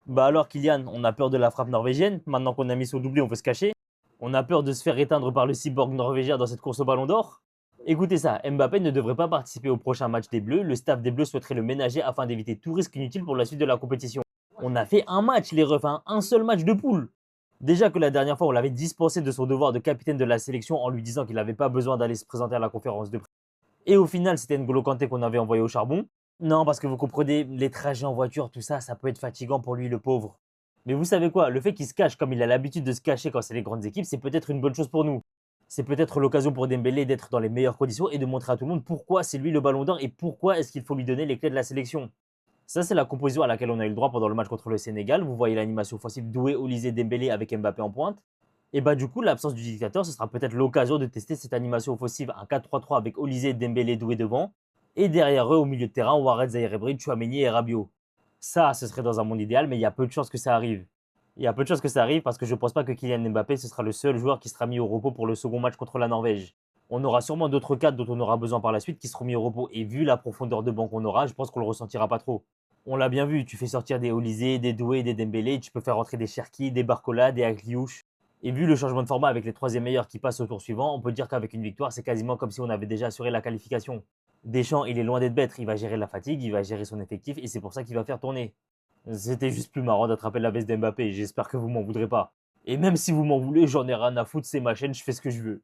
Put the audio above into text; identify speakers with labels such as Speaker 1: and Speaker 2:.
Speaker 1: Bah alors Kylian, on a peur de la frappe norvégienne, maintenant qu'on a mis son doublé on veut se cacher. On a peur de se faire éteindre par le cyborg norvégien dans cette course au ballon d'or. Écoutez ça, Mbappé ne devrait pas participer au prochain match des Bleus, le staff des Bleus souhaiterait le ménager afin d'éviter tout risque inutile pour la suite de la compétition. On a fait un match les refs, hein, un seul match de poule. Déjà que la dernière fois on l'avait dispensé de son devoir de capitaine de la sélection en lui disant qu'il n'avait pas besoin d'aller se présenter à la conférence de presse. Et au final c'était N'Golo Kanté qu'on avait envoyé au charbon. Non, parce que vous comprenez, les trajets en voiture, tout ça, ça peut être fatigant pour lui, le pauvre. Mais vous savez quoi, le fait qu'il se cache comme il a l'habitude de se cacher quand c'est les grandes équipes, c'est peut-être une bonne chose pour nous. C'est peut-être l'occasion pour Dembélé d'être dans les meilleures conditions et de montrer à tout le monde pourquoi c'est lui le ballon d'or et pourquoi est-ce qu'il faut lui donner les clés de la sélection. Ça, c'est la composition à laquelle on a eu le droit pendant le match contre le Sénégal. Vous voyez l'animation offensive Doué, Olysée, Dembélé avec Mbappé en pointe. Et bah du coup, l'absence du dictateur, ce sera peut-être l'occasion de tester cette animation offensive, un 4-3-3 avec Olysée, Dembélé, Doué devant. Et derrière eux, au milieu de terrain, Warren, Zaïre Emery, Chouameni et Rabiot. Ça, ce serait dans un monde idéal, mais il y a peu de chances que ça arrive. Il y a peu de chances que ça arrive parce que je ne pense pas que Kylian Mbappé, ce sera le seul joueur qui sera mis au repos pour le second match contre la Norvège. On aura sûrement d'autres cadres dont on aura besoin par la suite qui seront mis au repos. Et vu la profondeur de banc qu'on aura, je pense qu'on le ressentira pas trop. On l'a bien vu, tu fais sortir des Olysée, des Doué, des Dembélé, tu peux faire rentrer des Cherki, des Barcola, des Agliouche. Et vu le changement de format avec les troisième meilleurs qui passent au tour suivant, on peut dire qu'avec une victoire, c'est quasiment comme si on avait déjà assuré la qualification. Deschamps, il est loin d'être bête, il va gérer la fatigue, il va gérer son effectif et c'est pour ça qu'il va faire tourner. C'était juste plus marrant d'attraper la veste d'Mbappé, j'espère que vous m'en voudrez pas. Et même si vous m'en voulez, j'en ai rien à foutre, c'est ma chaîne, je fais ce que je veux.